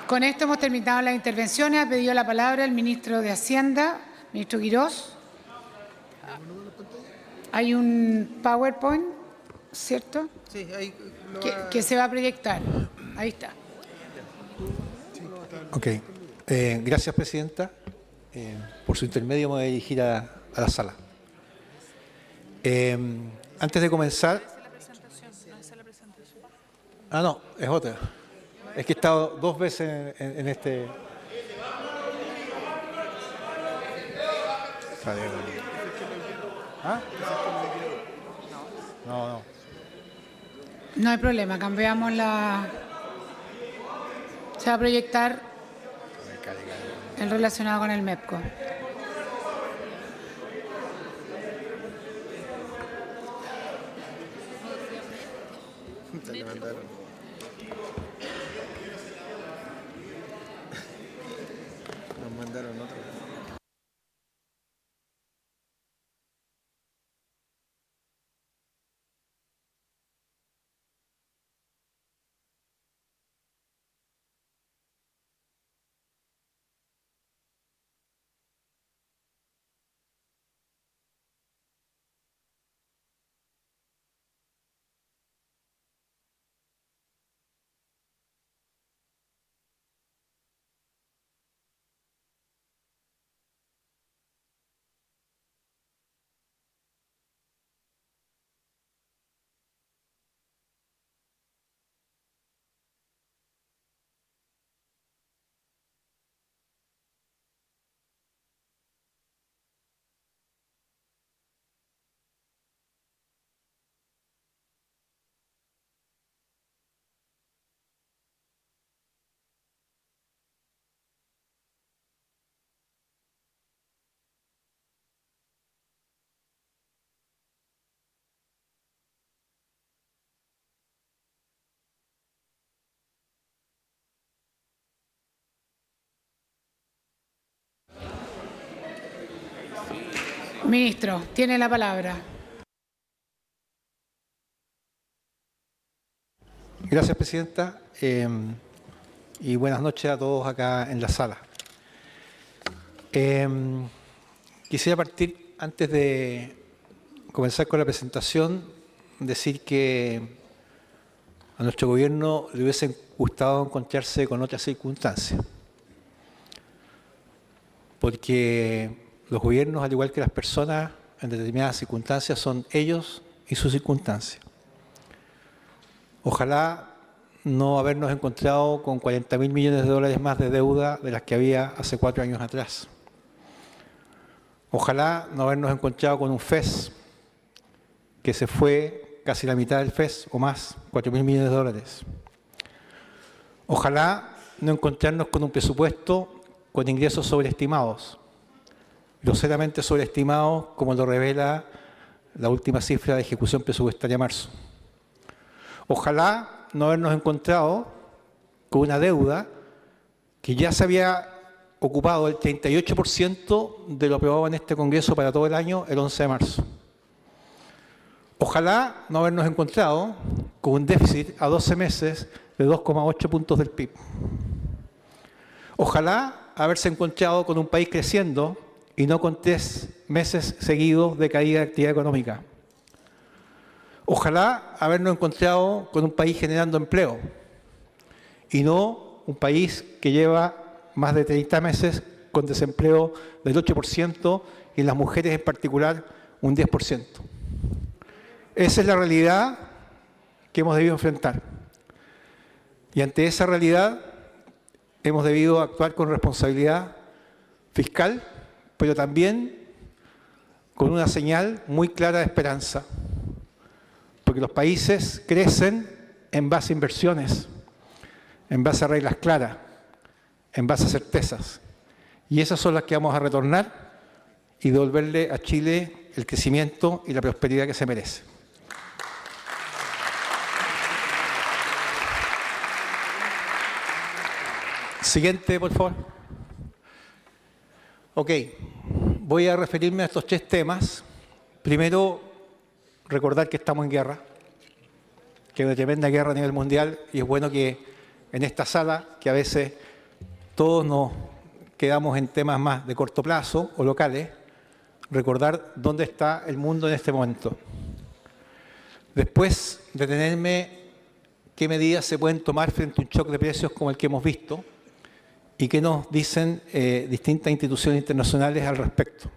Con esto hemos terminado las intervenciones. Ha pedido la palabra el ministro de Hacienda, ministro Quirós. Hay un PowerPoint, ¿cierto? Sí, ahí que se va a proyectar. Ahí está. Ok. Gracias, presidenta. Por su intermedio me voy a dirigir a la sala. Antes de comenzar... Ah, no, es otra. Es que he estado 2 veces en este... ¿Ah? No. No hay problema, cambiamos la... Se va a proyectar el relacionado con el MEPCO. nos mandaron otro. Ministro, tiene la palabra. Gracias, presidenta. Y buenas noches a todos acá en la sala. Quisiera partir, antes de comenzar con la presentación, decir que a nuestro gobierno le hubiese gustado encontrarse con otras circunstancias. Porque los gobiernos, al igual que las personas, en determinadas circunstancias, son ellos y sus circunstancias. Ojalá no habernos encontrado con 40.000 millones de dólares más de deuda de las que había hace 4 años atrás. Ojalá no habernos encontrado con un FES que se fue casi la mitad del FES o más, 4.000 millones de dólares. Ojalá no encontrarnos con un presupuesto con ingresos sobreestimados, groseramente sobreestimados, como lo revela la última cifra de ejecución presupuestaria de marzo. Ojalá no habernos encontrado con una deuda que ya se había ocupado el 38% de lo aprobado en este Congreso para todo el año, el 11 de marzo. Ojalá no habernos encontrado con un déficit a 12 meses de 2,8 puntos del PIB. Ojalá haberse encontrado con un país creciendo y no con 3 meses seguidos de caída de actividad económica. Ojalá habernos encontrado con un país generando empleo y no un país que lleva más de 30 meses con desempleo del 8% y en las mujeres en particular un 10%. Esa es la realidad que hemos debido enfrentar. Y ante esa realidad hemos debido actuar con responsabilidad fiscal, pero también con una señal muy clara de esperanza. Porque los países crecen en base a inversiones, en base a reglas claras, en base a certezas. Y esas son las que vamos a retornar y devolverle a Chile el crecimiento y la prosperidad que se merece. Siguiente, por favor. Ok, voy a referirme a estos 3 temas. Primero, recordar que estamos en guerra, que hay una tremenda guerra a nivel mundial y es bueno que en esta sala, que a veces todos nos quedamos en temas más de corto plazo o locales, recordar dónde está el mundo en este momento. Después detenerme qué medidas se pueden tomar frente a un shock de precios como el que hemos visto y qué nos dicen distintas instituciones internacionales al respecto.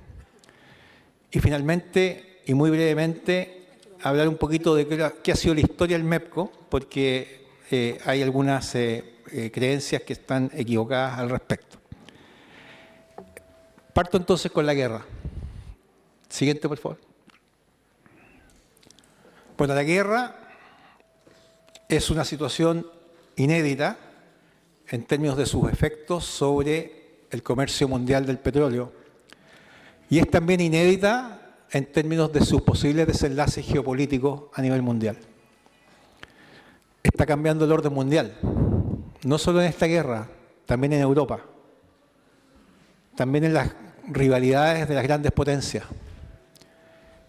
Y finalmente, y muy brevemente, hablar un poquito de qué ha sido la historia del MEPCO, porque hay algunas creencias que están equivocadas al respecto. Parto entonces con la guerra. Siguiente, por favor. Bueno, la guerra es una situación inédita en términos de sus efectos sobre el comercio mundial del petróleo y es también inédita en términos de sus posibles desenlaces geopolíticos a nivel mundial. Está cambiando el orden mundial, no solo en esta guerra, también en Europa, también en las rivalidades de las grandes potencias.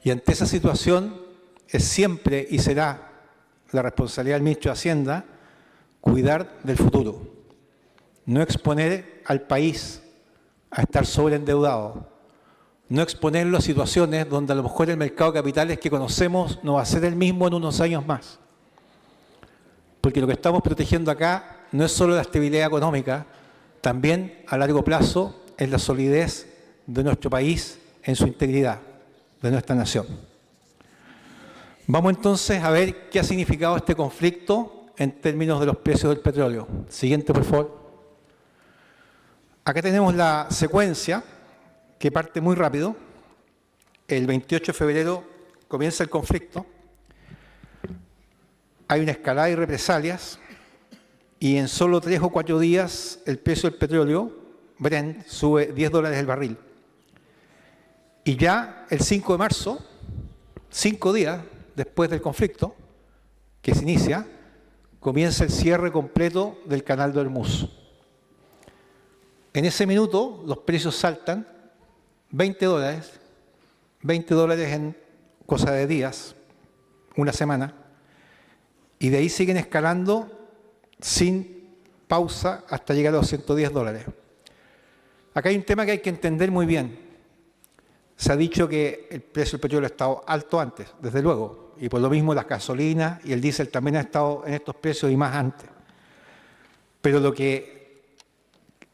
Y ante esa situación es siempre y será la responsabilidad del ministro de Hacienda cuidar del futuro, no exponer al país a estar sobreendeudado, no exponerlo a situaciones donde a lo mejor el mercado de capitales que conocemos no va a ser el mismo en unos años más. Porque lo que estamos protegiendo acá no es solo la estabilidad económica, también a largo plazo es la solidez de nuestro país en su integridad, de nuestra nación. Vamos entonces a ver qué ha significado este conflicto en términos de los precios del petróleo. Siguiente, por favor. Acá tenemos la secuencia que parte muy rápido. El 28 de febrero comienza el conflicto. Hay una escalada y represalias y en solo 3 o 4 días el precio del petróleo, Brent, sube $10 el barril. Y ya el 5 de marzo, 5 días después del conflicto que se inicia, comienza el cierre completo del canal de Hormuz. En ese minuto los precios saltan $20 en cosa de días, una semana, y de ahí siguen escalando sin pausa hasta llegar a los $110. Acá hay un tema que hay que entender muy bien. Se ha dicho que el precio del petróleo ha estado alto antes, desde luego, y por lo mismo las gasolinas y el diésel también han estado en estos precios y más antes. Pero lo que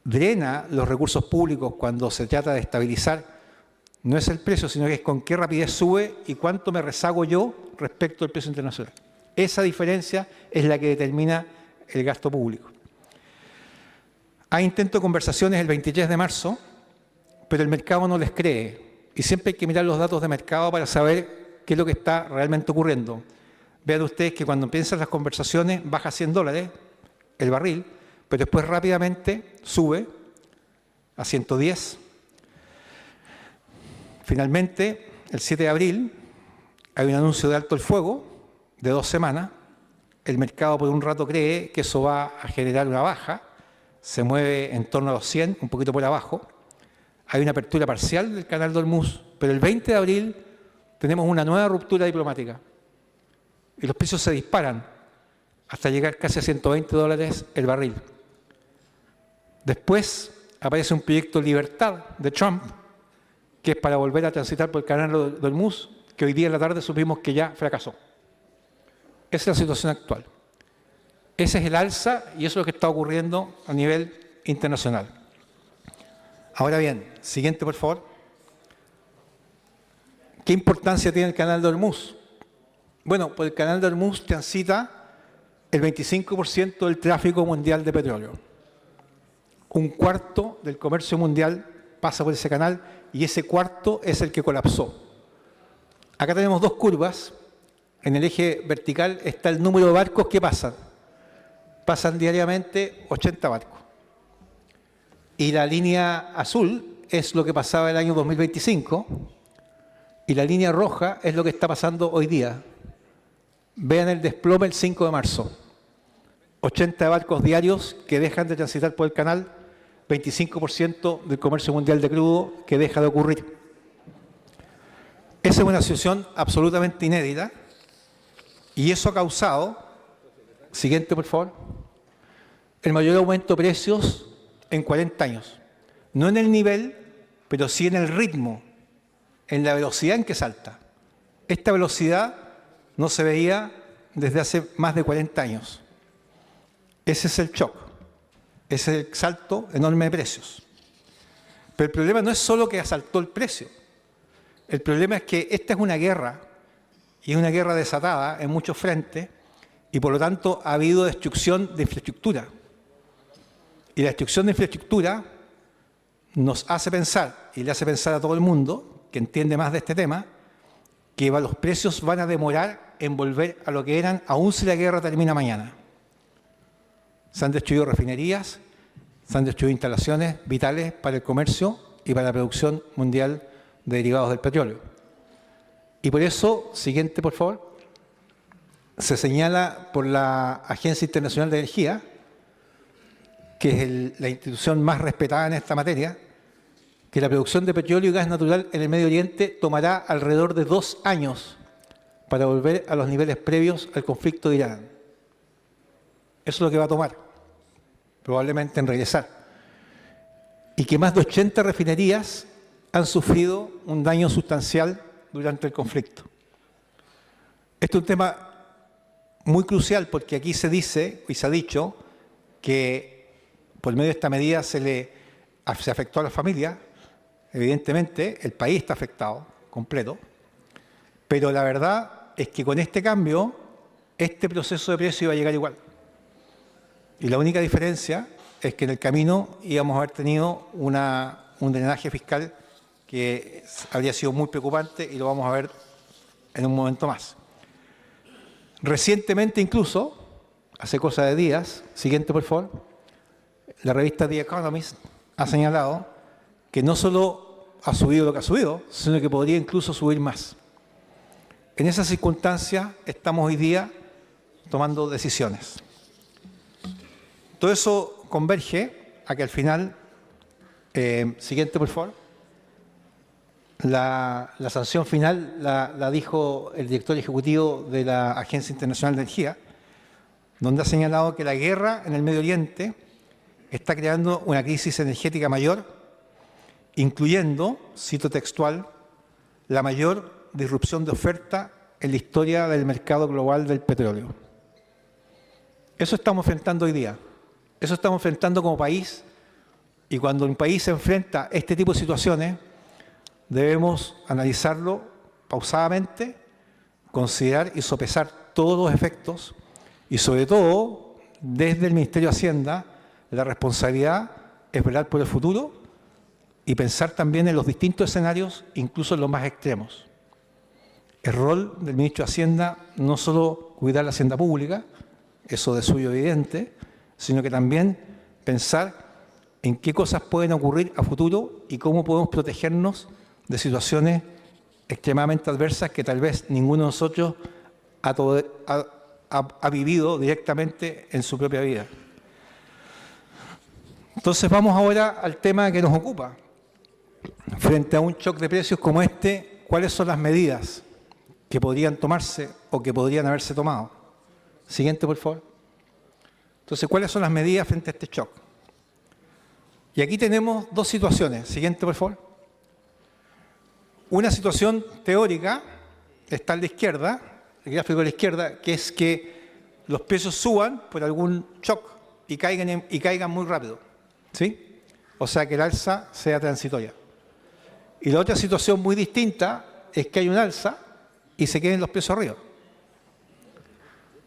drena los recursos públicos cuando se trata de estabilizar no es el precio, sino que es con qué rapidez sube y cuánto me rezago yo respecto al precio internacional. Esa diferencia es la que determina el gasto público. Hay intento de conversaciones el 23 de marzo, pero el mercado no les cree. Y siempre hay que mirar los datos de mercado para saber qué es lo que está realmente ocurriendo. Vean ustedes que cuando empiezan las conversaciones baja $100 el barril, pero después rápidamente sube a 110. Finalmente, el 7 de abril, hay un anuncio de alto el fuego de 2 semanas. El mercado por un rato cree que eso va a generar una baja, se mueve en torno a los 100, un poquito por abajo. Hay una apertura parcial del canal de Hormuz, pero el 20 de abril tenemos una nueva ruptura diplomática y los precios se disparan hasta llegar casi a $120 el barril. Después aparece un proyecto Libertad de Trump, que es para volver a transitar por el canal de Hormuz, que hoy día en la tarde supimos que ya fracasó. Esa es la situación actual. Ese es el alza y eso es lo que está ocurriendo a nivel internacional. Ahora bien, siguiente por favor. ¿Qué importancia tiene el canal de Hormuz? Bueno, pues el canal de Hormuz transita el 25% del tráfico mundial de petróleo. Un cuarto del comercio mundial pasa por ese canal y ese cuarto es el que colapsó. Acá tenemos 2 curvas. En el eje vertical está el número de barcos que pasan. Pasan diariamente 80 barcos. Y la línea azul es lo que pasaba el año 2025 y la línea roja es lo que está pasando hoy día. Vean el desplome el 5 de marzo. 80 barcos diarios que dejan de transitar por el canal, 25% del comercio mundial de crudo que deja de ocurrir. Esa es una situación absolutamente inédita y eso ha causado, siguiente por favor, el mayor aumento de precios en 40 años. No en el nivel, pero sí en el ritmo, en la velocidad en que salta. Esta velocidad no se veía desde hace más de 40 años. Ese es el shock, ese es el salto enorme de precios. Pero el problema no es solo que asaltó el precio. El problema es que esta es una guerra, y es una guerra desatada en muchos frentes, y por lo tanto ha habido destrucción de infraestructura. Y la destrucción de infraestructura nos hace pensar, y le hace pensar a todo el mundo que entiende más de este tema, que los precios van a demorar en volver a lo que eran, aún si la guerra termina mañana. Se han destruido refinerías, se han destruido instalaciones vitales para el comercio y para la producción mundial de derivados del petróleo. Y por eso, siguiente por favor, se señala por la Agencia Internacional de Energía, que es la institución más respetada en esta materia, que la producción de petróleo y gas natural en el Medio Oriente tomará alrededor de 2 años para volver a los niveles previos al conflicto de Irán. Eso es lo que va a tomar, probablemente en regresar. Y que más de 80 refinerías han sufrido un daño sustancial durante el conflicto. Este es un tema muy crucial porque aquí se dice y se ha dicho que por medio de esta medida se afectó a la familia. Evidentemente, el país está afectado completo, pero la verdad es que con este cambio, este proceso de precio iba a llegar igual. Y la única diferencia es que en el camino íbamos a haber tenido un drenaje fiscal que habría sido muy preocupante y lo vamos a ver en un momento más. Recientemente incluso, hace cosa de días, siguiente por favor, la revista The Economist ha señalado que no solo ha subido lo que ha subido, sino que podría incluso subir más. En esas circunstancias estamos hoy día tomando decisiones. Todo eso converge a que al final, siguiente por favor, la sanción final la dijo el director ejecutivo de la Agencia Internacional de Energía, donde ha señalado que la guerra en el Medio Oriente está creando una crisis energética mayor, incluyendo, cito textual, la mayor disrupción de oferta en la historia del mercado global del petróleo. Eso estamos enfrentando hoy día. Eso estamos enfrentando como país, y cuando un país se enfrenta a este tipo de situaciones, debemos analizarlo pausadamente, considerar y sopesar todos los efectos, y sobre todo, desde el Ministerio de Hacienda, la responsabilidad es velar por el futuro y pensar también en los distintos escenarios, incluso en los más extremos. El rol del Ministro de Hacienda no solo cuidar la hacienda pública, eso de suyo evidente, sino que también pensar en qué cosas pueden ocurrir a futuro y cómo podemos protegernos de situaciones extremadamente adversas que tal vez ninguno de nosotros ha vivido directamente en su propia vida. Entonces vamos ahora al tema que nos ocupa. Frente a un shock de precios como este, ¿cuáles son las medidas que podrían tomarse o que podrían haberse tomado? Siguiente, por favor. Entonces, ¿cuáles son las medidas frente a este shock? Y aquí tenemos dos situaciones. Siguiente, por favor. Una situación teórica, está a la izquierda, el gráfico de la izquierda, que es que los precios suban por algún shock y caigan muy rápido. ¿Sí? O sea, que el alza sea transitoria. Y la otra situación muy distinta es que hay un alza y se queden los precios arriba.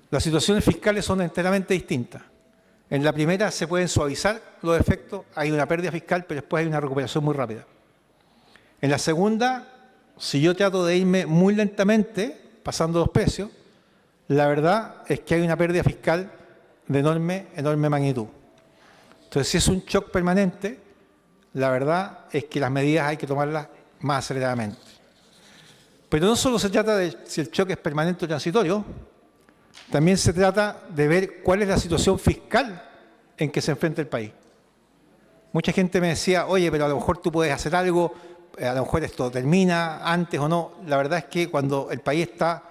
Las situaciones fiscales son enteramente distintas. En la primera se pueden suavizar los efectos, hay una pérdida fiscal, pero después hay una recuperación muy rápida. En la segunda, si yo trato de irme muy lentamente, pasando los precios, la verdad es que hay una pérdida fiscal de enorme magnitud. Entonces, si es un shock permanente, la verdad es que las medidas hay que tomarlas más aceleradamente. Pero no solo se trata de si el shock es permanente o transitorio, también se trata de ver cuál es la situación fiscal en que se enfrenta el país. Mucha gente me decía, oye, pero a lo mejor tú puedes hacer algo, a lo mejor esto termina antes o no. La verdad es que cuando el país está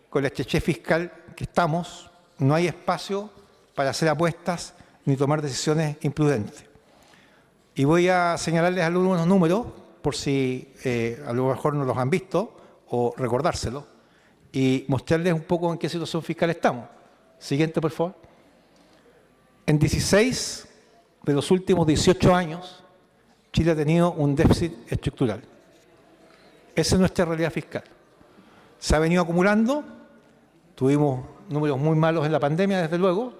con la estrechez fiscal que estamos, no hay espacio para hacer apuestas ni tomar decisiones imprudentes. Y voy a señalarles algunos números, por si a lo mejor no los han visto, o recordárselos, y mostrarles un poco en qué situación fiscal estamos. Siguiente, por favor. En 16 de los últimos 18 años, Chile ha tenido un déficit estructural. Esa es nuestra realidad fiscal. Se ha venido acumulando, tuvimos números muy malos en la pandemia, desde luego,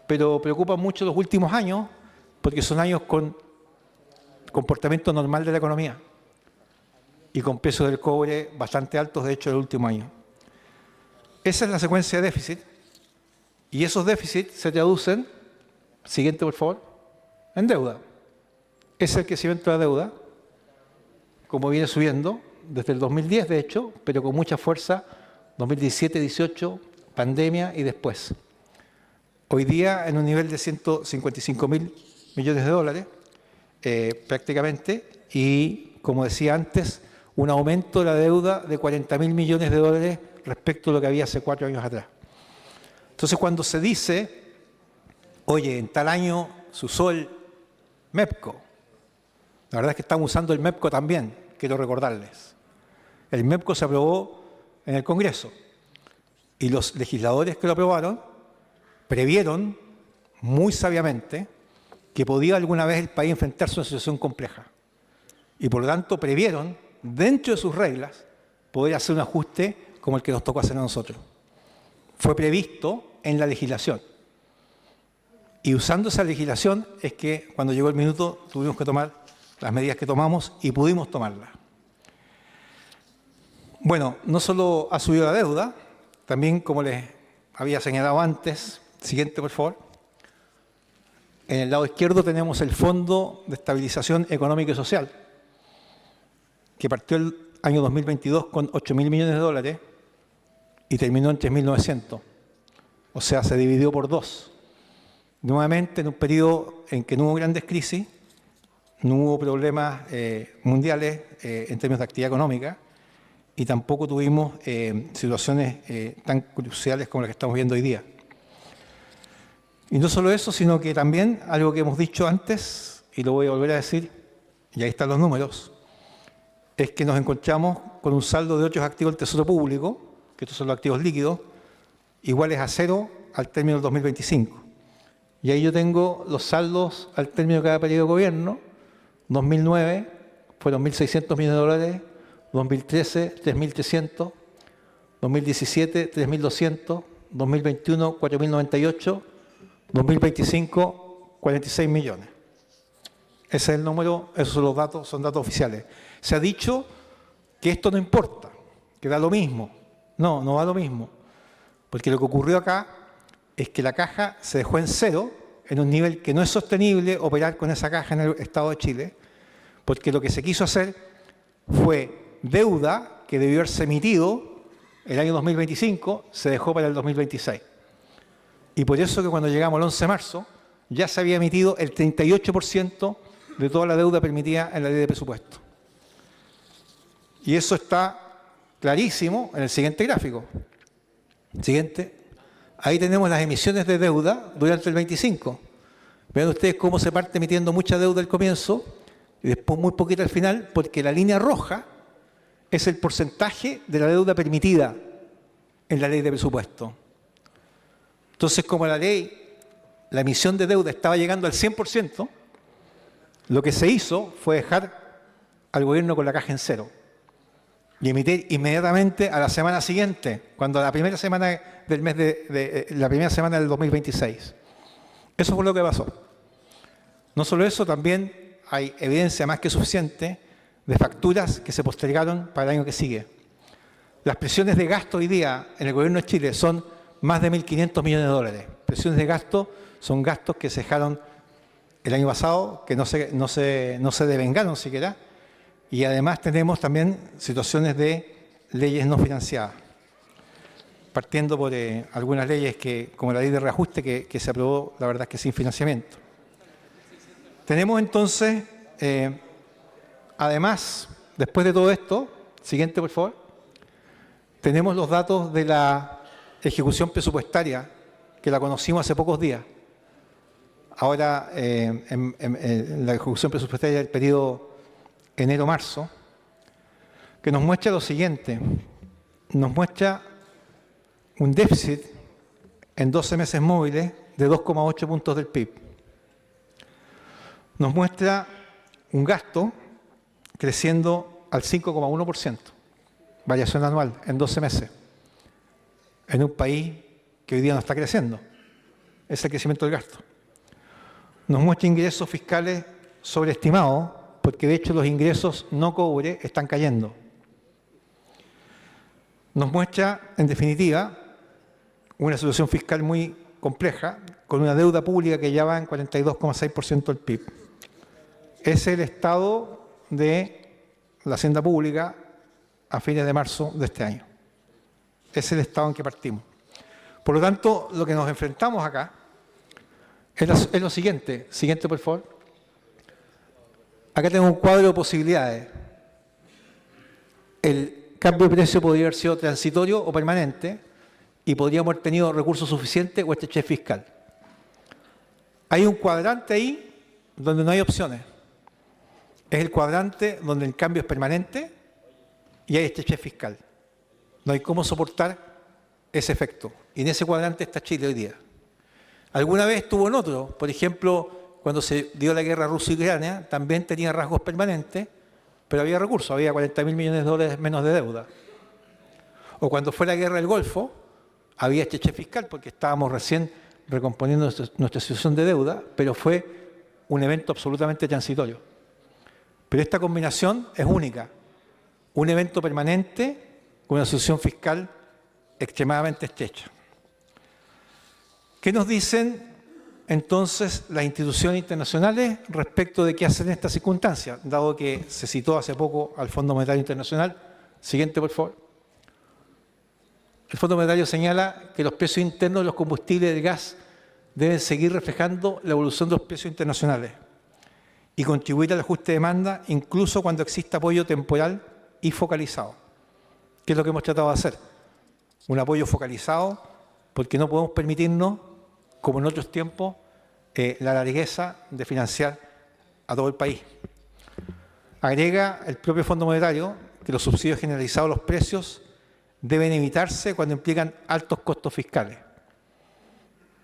pero preocupan mucho los últimos años, porque son años con comportamiento normal de la economía y con precios del cobre bastante altos, de hecho, el último año. Esa es la secuencia de déficit, y esos déficits se traducen, siguiente por favor, en deuda. Es el crecimiento de la deuda, como viene subiendo desde el 2010, de hecho, pero con mucha fuerza, 2017, 18, pandemia y después. Hoy día en un nivel de 155.000 millones de dólares, prácticamente, y como decía antes, un aumento de la deuda de 40.000 millones de dólares respecto a lo que había hace 4 años atrás. Entonces, cuando se dice, oye, en tal año se usó el MEPCO, la verdad es que estamos usando el MEPCO también, quiero recordarles. El MEPCO se aprobó en el Congreso y los legisladores que lo aprobaron previeron muy sabiamente que podía alguna vez el país enfrentarse a una situación compleja. Y por lo tanto previeron, dentro de sus reglas, poder hacer un ajuste como el que nos tocó hacer a nosotros. Fue previsto en la legislación. Y usando esa legislación es que cuando llegó el minuto tuvimos que tomar las medidas que tomamos y pudimos tomarlas. Bueno, no solo ha subido la deuda, también como les había señalado antes, siguiente por favor, en el lado izquierdo tenemos el Fondo de Estabilización Económica y Social, que partió el año 2022 con 8.000 millones de dólares y terminó en 3.900. O sea, se dividió por 2. Nuevamente, en un periodo en que no hubo grandes crisis, no hubo problemas mundiales en términos de actividad económica y tampoco tuvimos situaciones tan cruciales como las que estamos viendo hoy día. Y no solo eso, sino que también algo que hemos dicho antes, y lo voy a volver a decir, y ahí están los números, es que nos encontramos con un saldo de otros activos del Tesoro Público, que estos son los activos líquidos, iguales a 0 al término del 2025. Y ahí yo tengo los saldos al término de cada periodo de gobierno. 2009 fueron 1.600 millones de dólares, 2013 3.300, 2017 3.200, 2021 4.098, 2025 46 millones. Ese es el número, esos son los datos, son datos oficiales. Se ha dicho que esto no importa, que da lo mismo. No, no da lo mismo. Porque lo que ocurrió acá es que la caja se dejó en 0, en un nivel que no es sostenible operar con esa caja en el Estado de Chile, porque lo que se quiso hacer fue deuda que debió haberse emitido el año 2025, se dejó para el 2026. Y por eso que cuando llegamos al 11 de marzo, ya se había emitido el 38% de toda la deuda permitida en la ley de presupuesto. Y eso está clarísimo en el siguiente gráfico. Siguiente. Ahí tenemos las emisiones de deuda durante el 25. Vean ustedes cómo se parte emitiendo mucha deuda al comienzo y después muy poquito al final, porque la línea roja es el porcentaje de la deuda permitida en la ley de presupuesto. Entonces, como la emisión de deuda estaba llegando al 100%, lo que se hizo fue dejar al gobierno con la caja en 0 y emitir inmediatamente a la semana siguiente, cuando la primera semana del mes la primera semana del 2026. Eso fue lo que pasó. No solo eso, también hay evidencia más que suficiente de facturas que se postergaron para el año que sigue. Las presiones de gasto hoy día en el gobierno de Chile son más de 1.500 millones de dólares. Presiones de gasto son gastos que se dejaron el año pasado, que no se devengaron siquiera, y además tenemos también situaciones de leyes no financiadas, partiendo por algunas leyes como la ley de reajuste que se aprobó, la verdad es que sin financiamiento. Tenemos entonces, además, después de todo esto, siguiente por favor, tenemos los datos de la ejecución presupuestaria, que la conocimos hace pocos días. ahora en la ejecución presupuestaria del periodo enero-marzo, que nos muestra lo siguiente. Nos muestra un déficit en 12 meses móviles de 2,8 puntos del PIB. Nos muestra un gasto creciendo al 5,1%, variación anual en 12 meses, en un país que hoy día no está creciendo. Es el crecimiento del gasto. Nos muestra ingresos fiscales sobreestimados, porque de hecho los ingresos no cobre están cayendo. Nos muestra, en definitiva, una situación fiscal muy compleja, con una deuda pública que ya va en 42,6% del PIB. Es el estado de la hacienda pública a fines de marzo de este año. Es el estado en que partimos. Por lo tanto, lo que nos enfrentamos acá es lo siguiente. Siguiente, por favor. Acá tengo un cuadro de posibilidades. El cambio de precio podría haber sido transitorio o permanente y podríamos haber tenido recursos suficientes o estrechez fiscal. Hay un cuadrante ahí donde no hay opciones. Es el cuadrante donde el cambio es permanente y hay estrechez fiscal. No hay cómo soportar ese efecto. Y en ese cuadrante está Chile hoy día. Alguna vez estuvo en otro. Por ejemplo, cuando se dio la guerra Rusia-Ucrania, también tenía rasgos permanentes, pero había recursos, había 40.000 millones de dólares menos de deuda. O cuando fue la guerra del Golfo, había estrechez fiscal porque estábamos recién recomponiendo nuestra situación de deuda, pero fue un evento absolutamente transitorio. Pero esta combinación es única. Un evento permanente con una situación fiscal extremadamente estrecha. ¿Qué nos dicen entonces las instituciones internacionales respecto de qué hacer en estas circunstancias? Dado que se citó hace poco al Fondo Monetario Internacional. Siguiente, por favor. El Fondo Monetario señala que los precios internos de los combustibles del gas deben seguir reflejando la evolución de los precios internacionales y contribuir al ajuste de demanda incluso cuando exista apoyo temporal y focalizado. ¿Qué es lo que hemos tratado de hacer? Un apoyo focalizado porque no podemos permitirnos, como en otros tiempos, la largueza de financiar a todo el país. Agrega el propio Fondo Monetario que los subsidios generalizados a los precios deben evitarse cuando implican altos costos fiscales.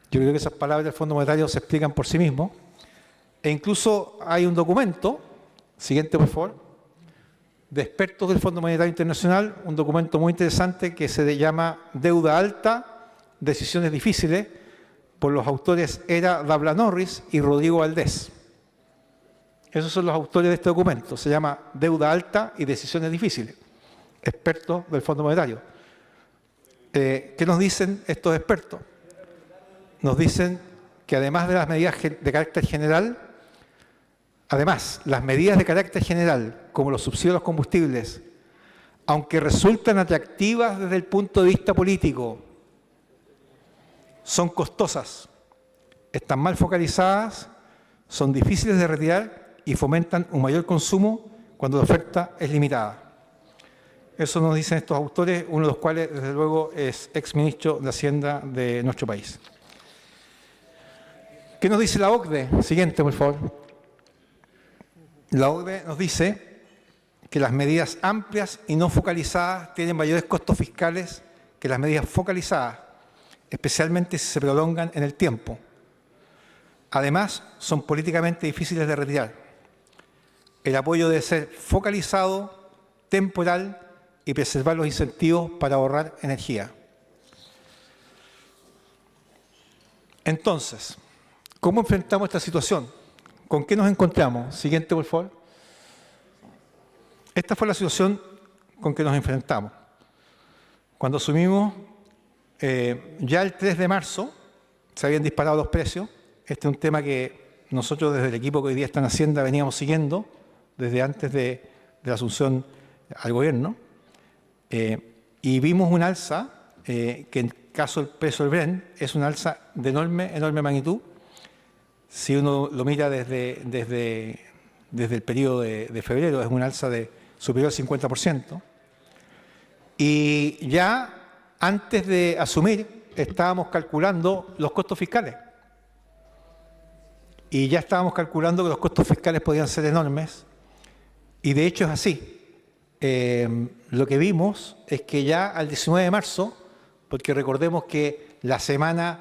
Yo creo que esas palabras del Fondo Monetario se explican por sí mismos. E incluso hay un documento, siguiente por favor, de expertos del Fondo Monetario Internacional, un documento muy interesante que se llama Deuda Alta, Decisiones Difíciles, por los autores Era Dabla-Norris y Rodrigo Valdés. Esos son los autores de este documento. Se llama Deuda Alta y Decisiones Difíciles. Expertos del Fondo Monetario. ¿Qué nos dicen estos expertos? Nos dicen que además de las medidas de carácter general, las medidas de carácter general, como los subsidios a los combustibles, aunque resultan atractivas desde el punto de vista político, son costosas, están mal focalizadas, son difíciles de retirar y fomentan un mayor consumo cuando la oferta es limitada. Eso nos dicen estos autores, uno de los cuales, desde luego, es exministro de Hacienda de nuestro país. ¿Qué nos dice la OCDE? Siguiente, por favor. La OCDE nos dice que las medidas amplias y no focalizadas tienen mayores costos fiscales que las medidas focalizadas, especialmente si se prolongan en el tiempo. Además, son políticamente difíciles de retirar. El apoyo debe ser focalizado, temporal y preservar los incentivos para ahorrar energía. Entonces, ¿cómo enfrentamos esta situación? ¿Con qué nos encontramos? Siguiente, por favor. Esta fue la situación con que nos enfrentamos. Cuando asumimos, ya el 3 de marzo se habían disparado los precios. Este es un tema que nosotros desde el equipo que hoy día está en Hacienda veníamos siguiendo desde antes de la asunción al gobierno. Y vimos un alza que en caso del precio del Brent es un alza de enorme magnitud. Si uno lo mira desde el periodo de febrero, es un alza de superior al 50%. Y ya antes de asumir, estábamos calculando los costos fiscales. y ya estábamos calculando que los costos fiscales podían ser enormes, y de hecho es así. Lo que vimos es que ya al 19 de marzo, porque recordemos que la semana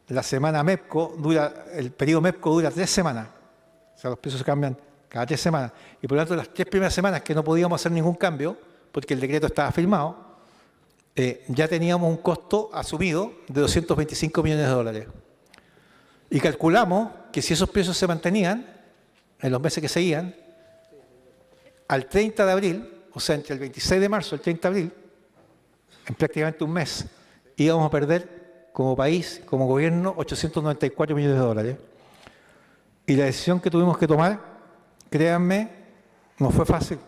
MEPCO el periodo MEPCO dura 3 semanas, o sea, los precios se cambian cada 3 semanas, y por lo tanto las 3 primeras semanas que no podíamos hacer ningún cambio, porque el decreto estaba firmado, ya teníamos un costo asumido de 225 millones de dólares. Y calculamos que si esos precios se mantenían en los meses que seguían, al 30 de abril, o sea, entre el 26 de marzo y el 30 de abril, en prácticamente un mes, íbamos a perder como país, como gobierno, 894 millones de dólares. Y la decisión que tuvimos que tomar, créanme, no fue fácil.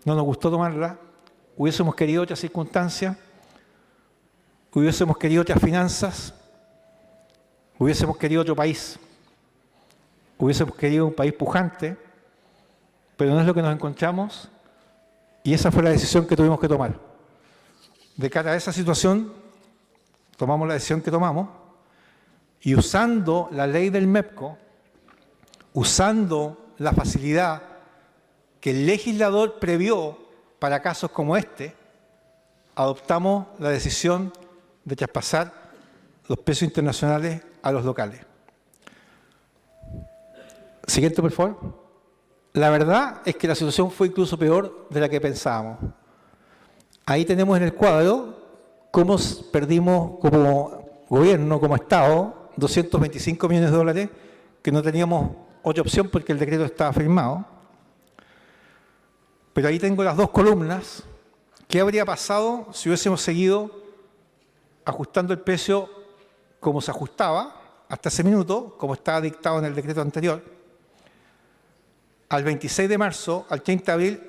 No nos gustó tomarla. Hubiésemos querido otras circunstancias, hubiésemos querido otras finanzas, hubiésemos querido otro país, hubiésemos querido un país pujante, pero no es lo que nos encontramos, y esa fue la decisión que tuvimos que tomar. De cara a esa situación, tomamos la decisión que tomamos, y usando la ley del MEPCO, usando la facilidad que el legislador previó para casos como este, adoptamos la decisión de traspasar los precios internacionales a los locales. Siguiente, por favor. La verdad es que la situación fue incluso peor de la que pensábamos. Ahí tenemos en el cuadro cómo perdimos como gobierno, como Estado, 225 millones de dólares, que no teníamos otra opción porque el decreto estaba firmado. Pero ahí tengo las 2 columnas. ¿Qué habría pasado si hubiésemos seguido ajustando el precio como se ajustaba hasta ese minuto, como estaba dictado en el decreto anterior? Al 26 de marzo, al 30 de abril,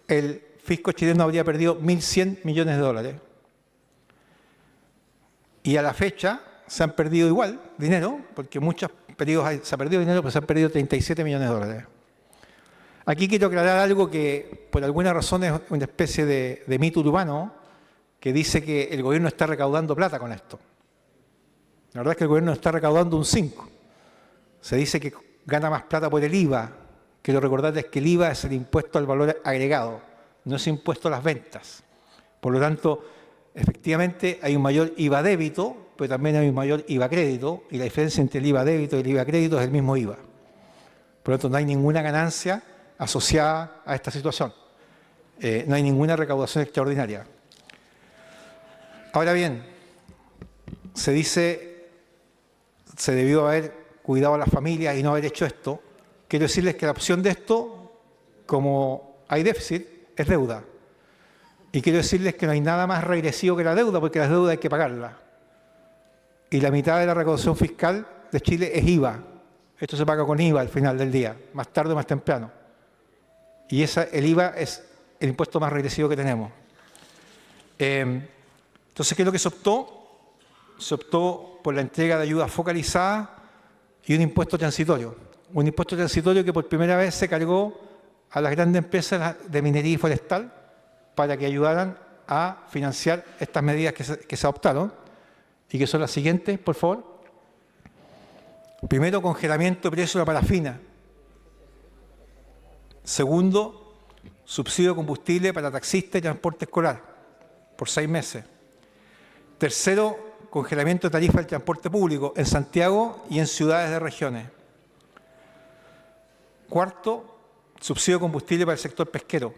el fisco chileno habría perdido 1.100 millones de dólares. Y a la fecha se han perdido igual dinero, porque muchos periodos se ha perdido dinero, pero se han perdido 37 millones de dólares. Aquí quiero aclarar algo que por alguna razón es una especie de mito urbano que dice que el gobierno está recaudando plata con esto. La verdad es que el gobierno está recaudando un 5. Se dice que gana más plata por el IVA. Quiero recordarles que el IVA es el impuesto al valor agregado, no es impuesto a las ventas. Por lo tanto, efectivamente hay un mayor IVA débito, pero también hay un mayor IVA crédito, y la diferencia entre el IVA débito y el IVA crédito es el mismo IVA. Por lo tanto, no hay ninguna ganancia asociada a esta situación. No hay ninguna recaudación extraordinaria. Ahora bien, se dice, se debió haber cuidado a las familias y no haber hecho esto. Quiero decirles que la opción de esto, como hay déficit, es deuda. Y quiero decirles que no hay nada más regresivo que la deuda, porque la deuda hay que pagarla. Y la mitad de la recaudación fiscal de Chile es IVA. Esto se paga con IVA al final del día, más tarde o más temprano. Y el IVA es el impuesto más regresivo que tenemos. Entonces, ¿qué es lo que se optó? Se optó por la entrega de ayuda focalizada y un impuesto transitorio. Un impuesto transitorio que por primera vez se cargó a las grandes empresas de minería y forestal para que ayudaran a financiar estas medidas que se adoptaron y que son las siguientes, por favor. Primero, congelamiento de precio de la parafina. Segundo, subsidio de combustible para taxistas y transporte escolar por 6 meses. Tercero, congelamiento de tarifa del transporte público en Santiago y en ciudades de regiones. Cuarto, subsidio de combustible para el sector pesquero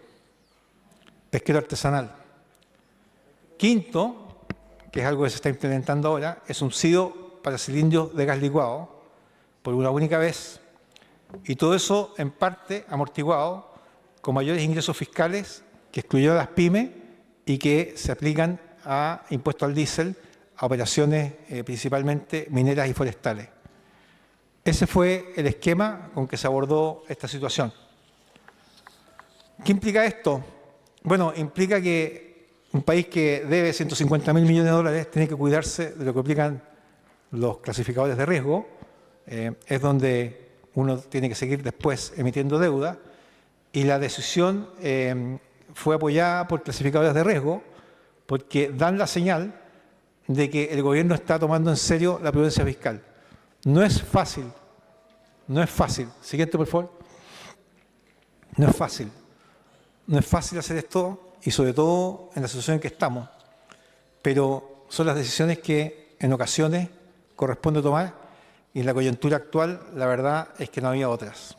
artesanal. Quinto, que es algo que se está implementando ahora, es subsidio para cilindros de gas licuado por una única vez. Y todo eso, en parte, amortiguado con mayores ingresos fiscales que excluyeron a las pymes y que se aplican a impuestos al diésel, a operaciones principalmente mineras y forestales. Ese fue el esquema con que se abordó esta situación. ¿Qué implica esto? Bueno, implica que un país que debe 150.000 millones de dólares tiene que cuidarse de lo que implican los clasificadores de riesgo. Es donde uno tiene que seguir después emitiendo deuda, y la decisión fue apoyada por clasificadores de riesgo porque dan la señal de que el gobierno está tomando en serio la prudencia fiscal. No es fácil. No es fácil. Siguiente, por favor. No es fácil. No es fácil hacer esto y sobre todo en la situación en que estamos. Pero son las decisiones que en ocasiones corresponde tomar y en la coyuntura actual la verdad es que no había otras.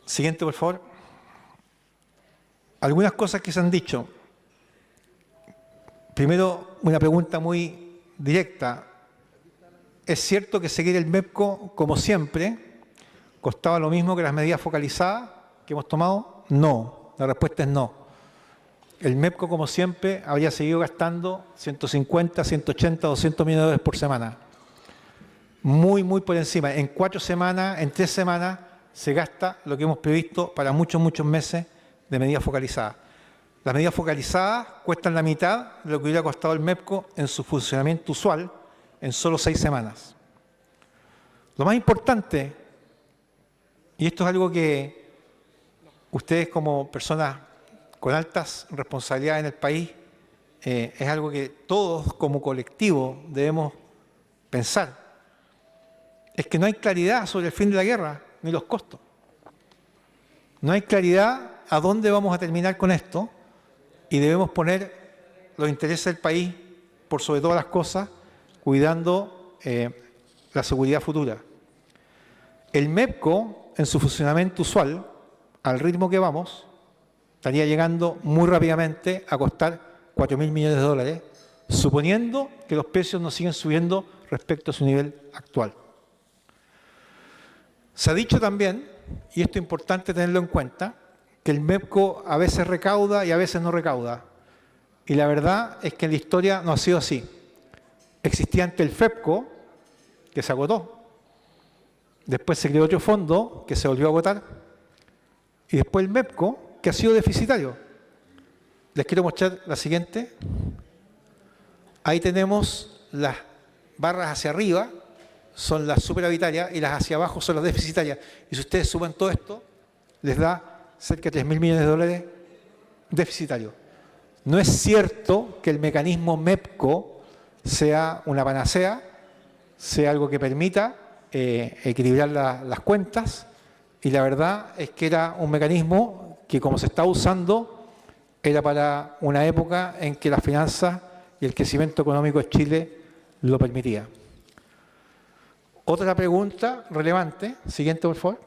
Siguiente, por favor. Algunas cosas que se han dicho. Primero, una pregunta muy directa. ¿Es cierto que seguir el MEPCO, como siempre, costaba lo mismo que las medidas focalizadas que hemos tomado? No, la respuesta es no. El MEPCO, como siempre, habría seguido gastando 150, 180, 200 millones de dólares por semana. Muy, muy por encima. En 4 semanas, en 3 semanas, se gasta lo que hemos previsto para muchos, muchos meses de medidas focalizadas. Las medidas focalizadas cuestan la mitad de lo que hubiera costado el MEPCO en su funcionamiento usual en solo 6 semanas. Lo más importante, y esto es algo que ustedes como personas con altas responsabilidades en el país, es algo que todos como colectivo debemos pensar, es que no hay claridad sobre el fin de la guerra ni los costos. No hay claridad a dónde vamos a terminar con esto y debemos poner los intereses del país por sobre todas las cosas, cuidando la seguridad futura. El MEPCO, en su funcionamiento usual, al ritmo que vamos, estaría llegando muy rápidamente a costar 4.000 millones de dólares, suponiendo que los precios no siguen subiendo respecto a su nivel actual. Se ha dicho también, y esto es importante tenerlo en cuenta, que el MEPCO a veces recauda y a veces no recauda. Y la verdad es que en la historia no ha sido así. Existía antes el FEPCO, que se agotó. Después se creó otro fondo, que se volvió a agotar. Y después el MEPCO, que ha sido deficitario. Les quiero mostrar la siguiente. Ahí tenemos las barras hacia arriba, son las superavitarias, y las hacia abajo son las deficitarias. Y si ustedes suman todo esto, les da cerca de 3.000 millones de dólares deficitarios. No es cierto que el mecanismo MEPCO sea una panacea, sea algo que permita equilibrar las cuentas, y la verdad es que era un mecanismo que, como se está usando, era para una época en que las finanzas y el crecimiento económico de Chile lo permitía. Otra pregunta relevante, siguiente por favor,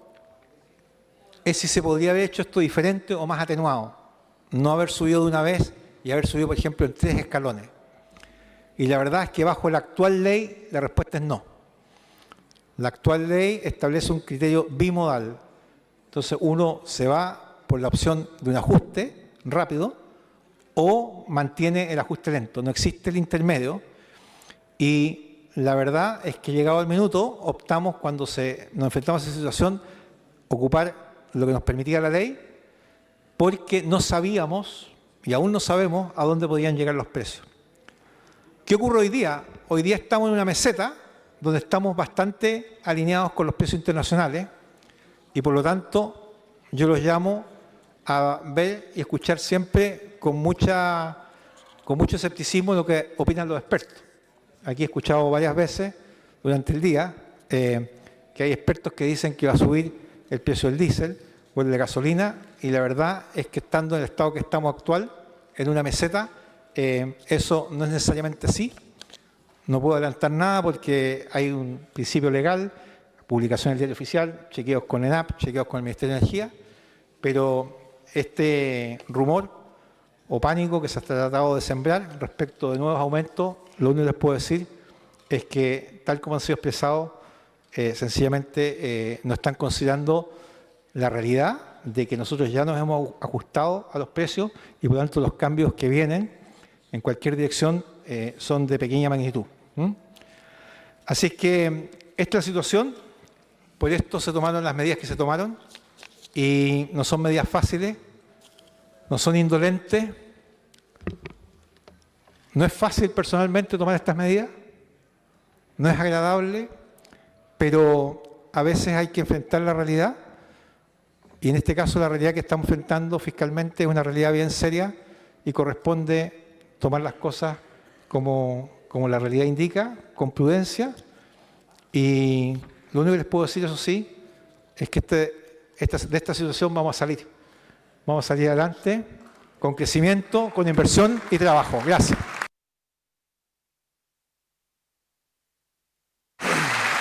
es si se podría haber hecho esto diferente o más atenuado. No haber subido de una vez y haber subido, por ejemplo, en 3 escalones. Y la verdad es que bajo la actual ley la respuesta es no. La actual ley establece un criterio bimodal. Entonces uno se va por la opción de un ajuste rápido o mantiene el ajuste lento. No existe el intermedio. Y la verdad es que llegado el minuto optamos, cuando nos enfrentamos a esa situación, ocupar lo que nos permitía la ley, porque no sabíamos y aún no sabemos a dónde podían llegar los precios. ¿Qué ocurre hoy día? Hoy día estamos en una meseta donde estamos bastante alineados con los precios internacionales y por lo tanto yo los llamo a ver y escuchar siempre con mucho escepticismo lo que opinan los expertos. Aquí he escuchado varias veces durante el día que hay expertos que dicen que va a subir el precio del diésel o el de gasolina, y la verdad es que estando en el estado que estamos actual, en una meseta, eso no es necesariamente así. No puedo adelantar nada porque hay un principio legal, publicación en el diario oficial, chequeos con ENAP, chequeos con el Ministerio de Energía, pero este rumor o pánico que se ha tratado de sembrar respecto de nuevos aumentos, lo único que les puedo decir es que, tal como han sido expresados, sencillamente no están considerando la realidad de que nosotros ya nos hemos ajustado a los precios y por lo tanto los cambios que vienen en cualquier dirección son de pequeña magnitud. Así es que esta es la situación, por esto se tomaron las medidas que se tomaron y no son medidas fáciles, no son indolentes, no es fácil personalmente tomar estas medidas, no es agradable, pero a veces hay que enfrentar la realidad. Y en este caso la realidad que estamos enfrentando fiscalmente es una realidad bien seria y corresponde tomar las cosas como como la realidad indica, con prudencia, y lo único que les puedo decir, eso sí, es que de esta situación vamos a salir adelante con crecimiento, con inversión y trabajo. Gracias.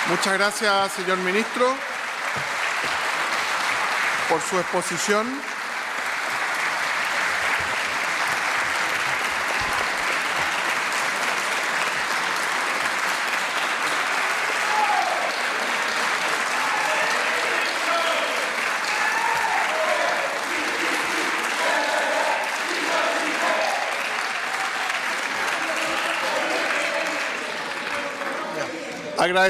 Muchas gracias, señor ministro, por su exposición. Agradecemos